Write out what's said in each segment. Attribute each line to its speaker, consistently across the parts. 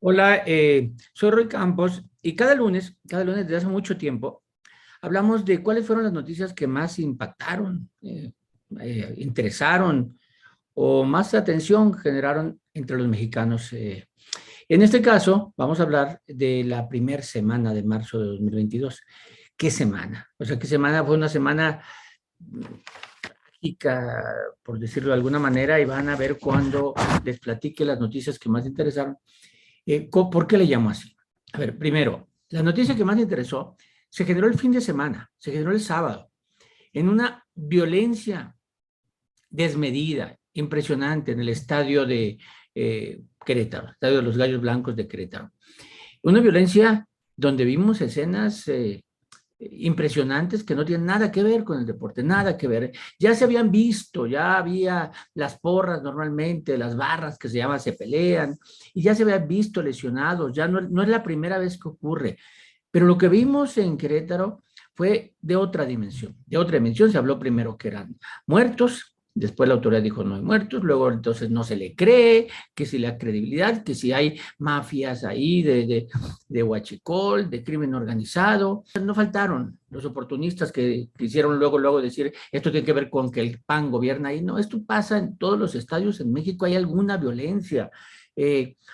Speaker 1: Hola, soy Roy Campos y cada lunes desde hace mucho tiempo, hablamos de cuáles fueron las noticias que más impactaron, interesaron o más atención generaron entre los mexicanos. En este caso, vamos a hablar de la primera semana de marzo de 2022. ¿Qué semana? O sea, ¿qué semana? Fue una semana mágica, por decirlo de alguna manera, y van a ver cuando les platique las noticias que más interesaron. ¿Por qué le llamo así? A ver, primero, la noticia que más me interesó se generó el fin de semana, se generó el sábado, en una violencia desmedida, impresionante, en el estadio de Querétaro, estadio de los Gallos Blancos de Querétaro. Una violencia donde vimos escenas impresionantes que no tienen nada que ver con el deporte, nada que ver. Ya se habían visto, ya había las porras normalmente, las barras que se llaman, se pelean, y ya se habían visto lesionados, ya no es la primera vez que ocurre. Pero lo que vimos en Querétaro fue de otra dimensión. Se habló primero que eran muertos, después la autoridad dijo no hay muertos, luego entonces no se le cree, que si la credibilidad, que si hay mafias ahí de huachicol, de crimen organizado. No faltaron los oportunistas que quisieron luego decir esto tiene que ver con que el PAN gobierna ahí. No, esto pasa en todos los estadios en México, hay alguna violencia.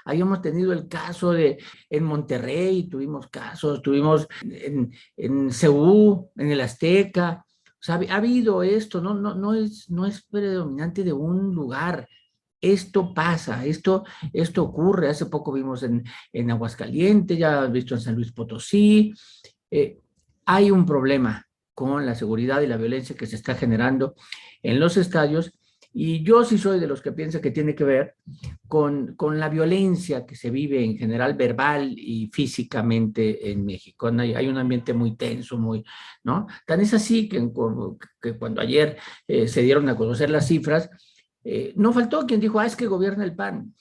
Speaker 1: Habíamos tenido el caso en Monterrey, tuvimos casos, tuvimos en Ceú, en el Azteca. O sea, ha habido esto, no es predominante de un lugar. Esto pasa, esto ocurre. Hace poco vimos en Aguascalientes, ya has visto en San Luis Potosí. Eh, Hay un problema con la seguridad y la violencia que se está generando en los estadios, y yo sí soy de los que piensa que tiene que ver con la violencia que se vive en general verbal y físicamente en México. Hay un ambiente muy tenso, ¿no? Tan es así que cuando ayer se dieron a conocer las cifras, no faltó quien dijo, es que gobierna el PAN.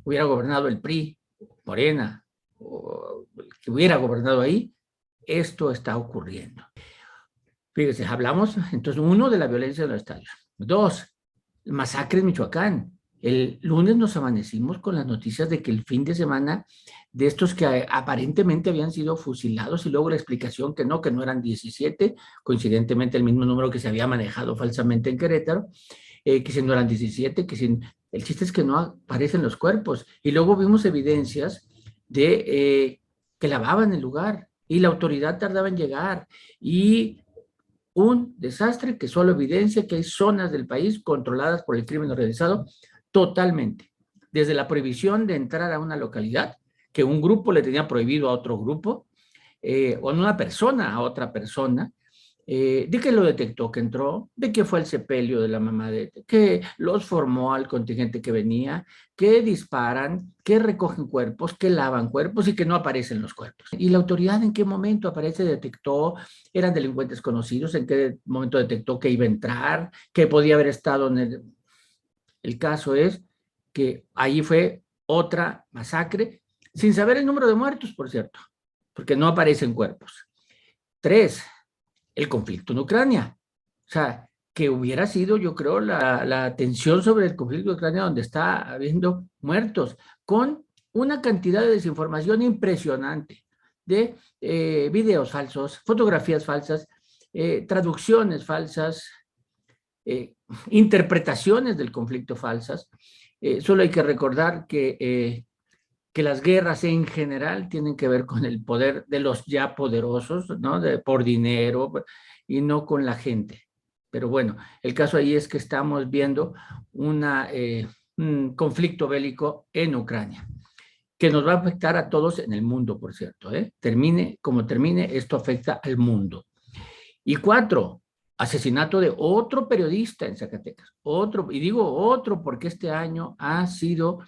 Speaker 1: Hubiera gobernado el PRI, Morena, o que hubiera gobernado ahí, esto está ocurriendo. Fíjese, hablamos entonces, uno, de la violencia en los estadios. Dos, masacre en Michoacán. El lunes nos amanecimos con las noticias de que el fin de semana de estos que aparentemente habían sido fusilados, y luego la explicación que no eran 17, coincidentemente el mismo número que se había manejado falsamente en Querétaro, que si no eran 17, el chiste es que no aparecen los cuerpos. Y luego vimos evidencias de que lavaban el lugar y la autoridad tardaba en llegar, y un desastre que solo evidencia que hay zonas del país controladas por el crimen organizado totalmente. Desde la prohibición de entrar a una localidad, que un grupo le tenía prohibido a otro grupo, o en una persona a otra persona, de que lo detectó que entró, de que fue el sepelio de la mamá, que los formó al contingente que venía, que disparan, que recogen cuerpos, que lavan cuerpos y que no aparecen los cuerpos. ¿Y la autoridad en qué momento aparece? Detectó, eran delincuentes conocidos, en qué momento detectó que iba a entrar, que podía haber estado en el caso es que ahí fue otra masacre, sin saber el número de muertos, por cierto, porque no aparecen cuerpos. Tres, el conflicto en Ucrania. O sea, que hubiera sido, yo creo, la atención sobre el conflicto de Ucrania, donde está habiendo muertos, con una cantidad de desinformación impresionante, de videos falsos, fotografías falsas, traducciones falsas, eh, interpretaciones del conflicto falsas. Solo hay que recordar que las guerras en general tienen que ver con el poder de los ya poderosos, ¿no? Por dinero, y no con la gente. Pero bueno, el caso ahí es que estamos viendo un conflicto bélico en Ucrania, que nos va a afectar a todos en el mundo, por cierto, ¿eh? Termine como termine, esto afecta al mundo. Y cuatro, asesinato de otro periodista en Zacatecas. Otro, y digo otro porque este año ha sido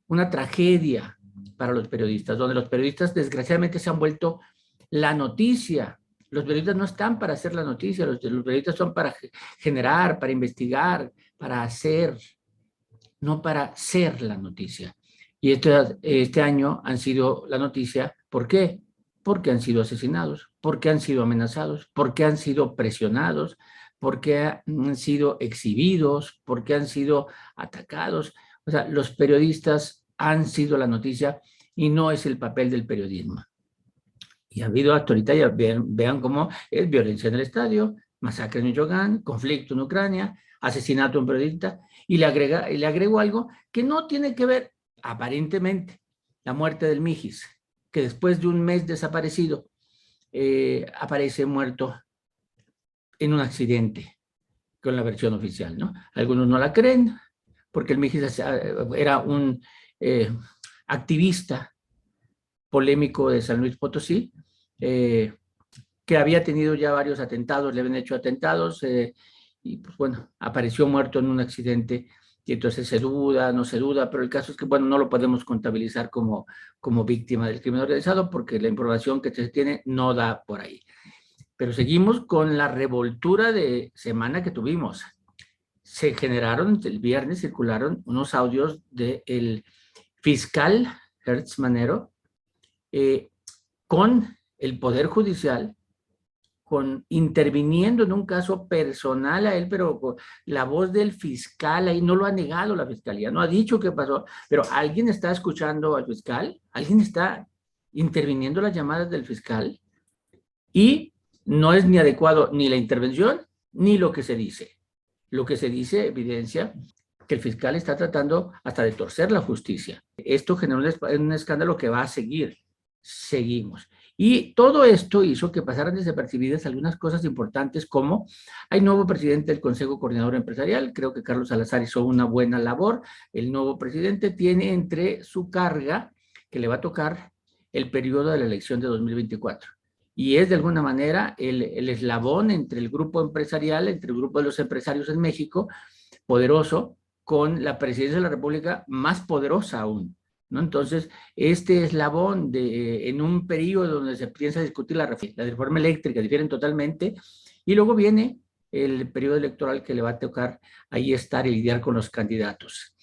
Speaker 1: una tragedia para los periodistas, donde los periodistas desgraciadamente se han vuelto la noticia. Los periodistas no están para hacer la noticia, los periodistas son para generar, para investigar, para hacer, no para ser la noticia. Y este año han sido la noticia. ¿Por qué? Porque han sido asesinados, porque han sido amenazados, porque han sido presionados, porque han sido exhibidos, porque han sido atacados. O sea, los periodistas han sido la noticia y no es el papel del periodismo. Y ha habido hasta ahorita, ya vean cómo es violencia en el estadio, masacre en Michoacán, conflicto en Ucrania, asesinato a un periodista, y le agrego algo que no tiene que ver, aparentemente, la muerte del Mijis, que después de un mes desaparecido, aparece muerto en un accidente, con la versión oficial, ¿no? Algunos no la creen, porque el Mijis era un activista polémico de San Luis Potosí, que había tenido ya varios atentados, le habían hecho atentados, y pues bueno, apareció muerto en un accidente, y entonces se duda, no se duda, pero el caso es que, bueno, no lo podemos contabilizar como víctima del crimen organizado, porque la información que se tiene no da por ahí. Pero seguimos con la revoltura de semana que tuvimos. Se generaron, el viernes circularon unos audios del fiscal Hertz Manero, con el Poder Judicial, interviniendo en un caso personal a él, pero con la voz del fiscal ahí no lo ha negado la fiscalía, no ha dicho qué pasó, pero alguien está escuchando al fiscal, alguien está interviniendo las llamadas del fiscal, y no es ni adecuado ni la intervención ni lo que se dice. Lo que se dice evidencia que el fiscal está tratando hasta de torcer la justicia. Esto generó un escándalo que va a seguir. Seguimos. Y todo esto hizo que pasaran desapercibidas algunas cosas importantes, como hay nuevo presidente del Consejo Coordinador Empresarial. Creo que Carlos Salazar hizo una buena labor. El nuevo presidente tiene entre su carga que le va a tocar el periodo de la elección de 2024. Y es de alguna manera el eslabón entre el grupo empresarial, entre el grupo de los empresarios en México, poderoso, con la presidencia de la República más poderosa aún, ¿no? Entonces, este eslabón en un periodo donde se piensa discutir la reforma eléctrica, difieren totalmente, y luego viene el periodo electoral que le va a tocar ahí estar y lidiar con los candidatos.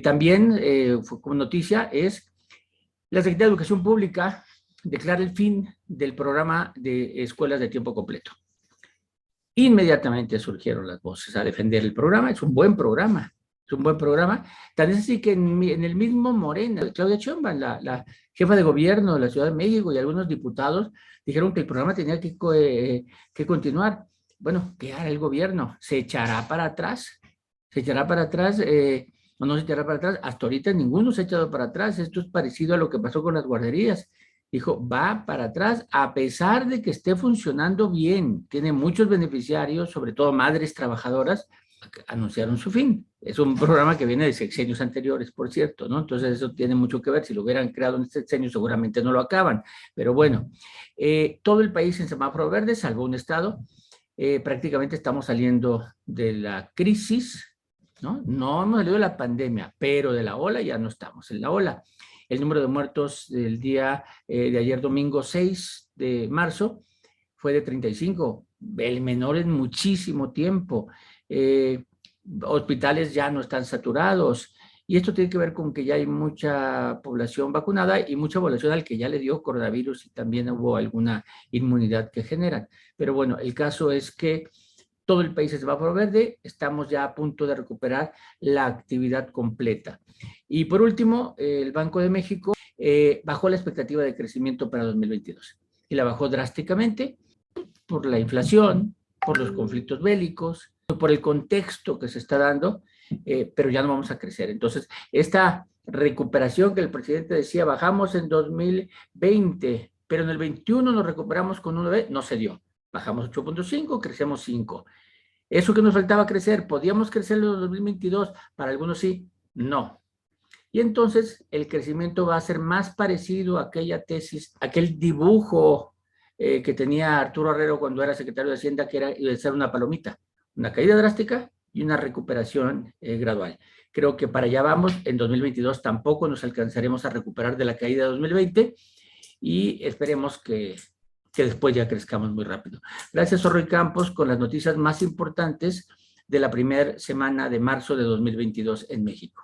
Speaker 1: También, como noticia, es la Secretaría de Educación Pública declara el fin del programa de escuelas de tiempo completo. Inmediatamente surgieron las voces a defender el programa. Es un buen programa, es un buen programa. Tan es así que en el mismo Morena, Claudia Sheinbaum, la jefa de gobierno de la Ciudad de México, y algunos diputados dijeron que el programa tenía que continuar. Bueno, ¿qué hará el gobierno? ¿Se echará para atrás? ¿Se echará para atrás? ¿O no se echará para atrás? Hasta ahorita ninguno se ha echado para atrás. Esto es parecido a lo que pasó con las guarderías. Dijo, va para atrás, a pesar de que esté funcionando bien, tiene muchos beneficiarios, sobre todo madres trabajadoras, anunciaron su fin. Es un programa que viene de sexenios anteriores, por cierto, ¿no? Entonces eso tiene mucho que ver. Si lo hubieran creado en este sexenio, seguramente no lo acaban. Pero bueno, todo el país en semáforo verde, salvo un estado. Prácticamente estamos saliendo de la crisis, ¿no? No hemos salido de la pandemia, pero de la ola ya no estamos en la ola. El número de muertos del día de ayer domingo 6 de marzo fue de 35, el menor en muchísimo tiempo. Hospitales ya no están saturados, y esto tiene que ver con que ya hay mucha población vacunada y mucha población al que ya le dio coronavirus, y también hubo alguna inmunidad que generan. Pero bueno, el caso es que todo el país es semáforo verde, estamos ya a punto de recuperar la actividad completa. Y por último, el Banco de México bajó la expectativa de crecimiento para 2022, y la bajó drásticamente por la inflación, por los conflictos bélicos, por el contexto que se está dando, pero ya no vamos a crecer. Entonces, esta recuperación que el presidente decía, bajamos en 2020, pero en el 21 nos recuperamos con 1, no se dio. Bajamos 8.5, crecemos 5. Eso que nos faltaba crecer, ¿podíamos crecer en el 2022? Para algunos sí, no. Y entonces el crecimiento va a ser más parecido a aquella tesis, aquel dibujo que tenía Arturo Herrero cuando era secretario de Hacienda, que era de ser una palomita, una caída drástica y una recuperación gradual. Creo que para allá vamos. En 2022 tampoco nos alcanzaremos a recuperar de la caída de 2020, y esperemos que después ya crezcamos muy rápido. Gracias, Roy Campos, con las noticias más importantes de la primera semana de marzo de 2022 en México.